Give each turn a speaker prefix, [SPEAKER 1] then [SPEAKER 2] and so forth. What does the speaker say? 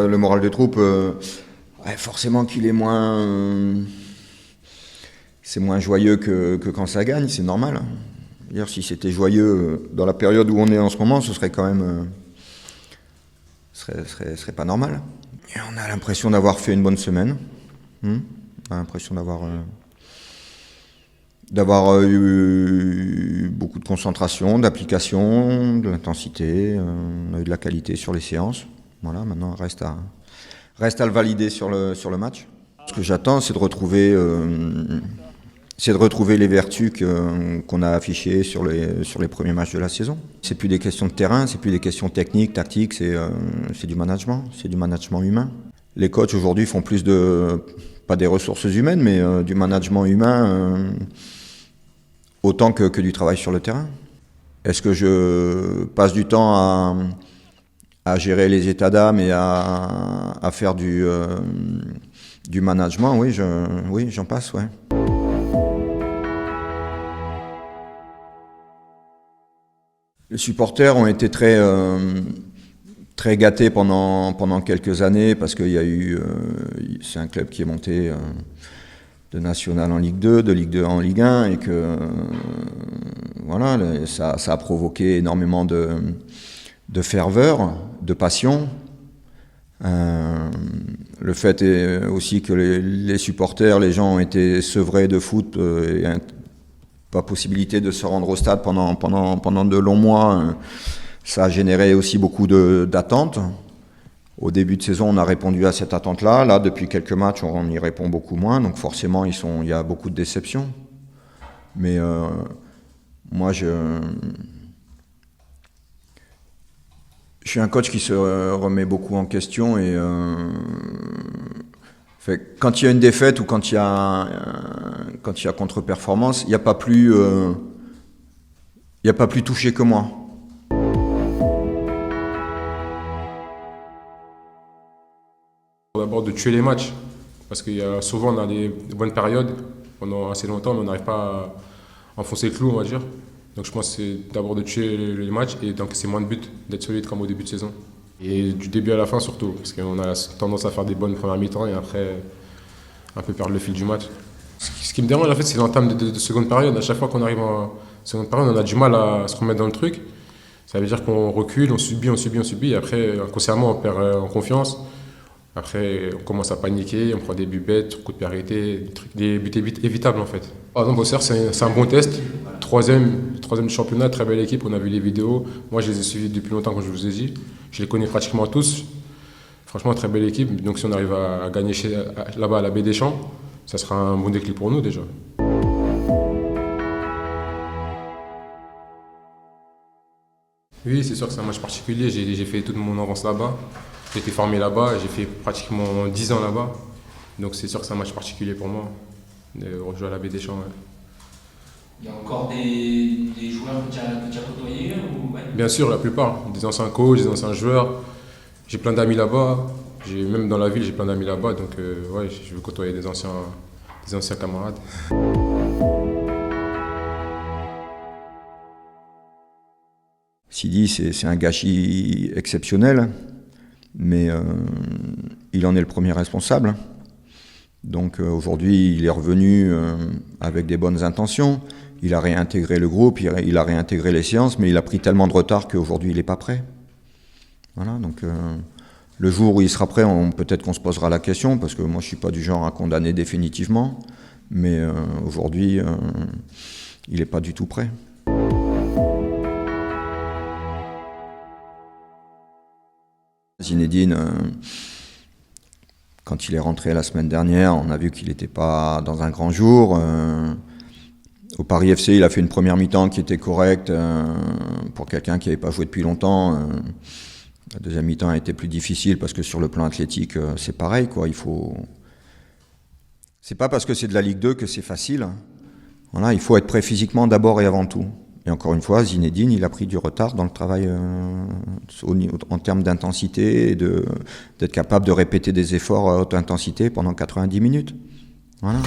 [SPEAKER 1] le moral de troupe, ouais, forcément qu'il est c'est moins joyeux que quand ça gagne, c'est normal. D'ailleurs, si c'était joyeux dans la période où on est en ce moment, ce serait quand même, serait pas normal. Et on a l'impression d'avoir fait une bonne semaine. On a l'impression d'avoir eu beaucoup de concentration, d'application, de l'intensité. On a eu de la qualité sur les séances. Voilà, maintenant reste à le valider sur le match. Ce que j'attends, c'est de retrouver les vertus qu'on a affichées sur les premiers matchs de la saison. C'est plus des questions de terrain, c'est plus des questions techniques, tactiques, c'est du management humain. Les coachs aujourd'hui font plus pas des ressources humaines, mais du management humain autant que du travail sur le terrain. Est-ce que je passe du temps à gérer les états d'âme et à faire du management? Oui, j'en passe, ouais. Les supporters ont été très gâtés pendant quelques années parce qu'il y a eu, c'est un club qui est monté de National en Ligue 2, de Ligue 2 en Ligue 1 et que voilà, ça a provoqué énormément de ferveur, de passion. Le fait est aussi que les supporters, les gens ont été sevrés de foot et pas possibilité de se rendre au stade pendant de longs mois. Ça a généré aussi beaucoup d'attentes. Au début de saison, on a répondu à cette attente-là. Là, depuis quelques matchs, on y répond beaucoup moins. Donc forcément, il y a beaucoup de déceptions. Mais moi, je suis un coach qui se remet beaucoup en question et quand il y a une défaite ou quand il y a contre-performance, il n'y a pas plus touché que moi.
[SPEAKER 2] D'abord de tuer les matchs, parce que souvent on a des bonnes périodes pendant assez longtemps, mais on n'arrive pas à enfoncer le clou, on va dire. Donc je pense que c'est d'abord de tuer les matchs et donc c'est moins de buts, d'être solide comme au début de saison. Et du début à la fin surtout, parce qu'on a tendance à faire des bonnes premières mi-temps et après un peu perdre le fil du match. Ce qui me dérange en fait, c'est l'entame de seconde période. À chaque fois qu'on arrive en seconde période, on a du mal à se remettre dans le truc. Ça veut dire qu'on recule, on subit, et après inconsciemment on perd en confiance. Après, on commence à paniquer, on prend des buts bêtes, coups de pied arrêtés, des buts évitables en fait. Par exemple, Auxerre, c'est un bon test. Troisième du championnat, très belle équipe, on a vu les vidéos. Moi, je les ai suivis depuis longtemps, comme je vous ai dit. Je les connais pratiquement tous. Franchement, très belle équipe. Donc, si on arrive à gagner là-bas à la Baie des Champs, ça sera un bon déclic pour nous déjà. Oui, c'est sûr que c'est un match particulier. J'ai fait toute mon enfance là-bas. J'ai été formé là-bas, j'ai fait pratiquement 10 ans là-bas. Donc c'est sûr que c'est un match particulier pour moi, de rejouer à la Baie des Champs. Ouais.
[SPEAKER 3] Il y a encore des joueurs que tu as côtoyés ou... Ouais.
[SPEAKER 2] Bien sûr, la plupart. Des anciens coachs, des anciens joueurs. J'ai plein d'amis là-bas. Même dans la ville, j'ai plein d'amis là-bas. Donc ouais, je veux côtoyer des anciens camarades.
[SPEAKER 1] Sidi, c'est un gâchis exceptionnel. Mais il en est le premier responsable. Donc aujourd'hui, il est revenu avec des bonnes intentions. Il a réintégré le groupe, il a réintégré les séances, mais il a pris tellement de retard qu'aujourd'hui, il n'est pas prêt. Voilà, donc le jour où il sera prêt, peut-être qu'on se posera la question, parce que moi, je ne suis pas du genre à condamner définitivement. Mais aujourd'hui, il n'est pas du tout prêt. Zinedine, quand il est rentré la semaine dernière, on a vu qu'il n'était pas dans un grand jour. Au Paris FC, il a fait une première mi-temps qui était correcte pour quelqu'un qui n'avait pas joué depuis longtemps. La deuxième mi-temps a été plus difficile parce que sur le plan athlétique, c'est pareil, quoi. C'est pas parce que c'est de la Ligue 2 que c'est facile. Voilà, il faut être prêt physiquement d'abord et avant tout. Et encore une fois, Zinedine, il a pris du retard dans le travail en termes d'intensité et d'être capable de répéter des efforts à haute intensité pendant 90 minutes. Voilà.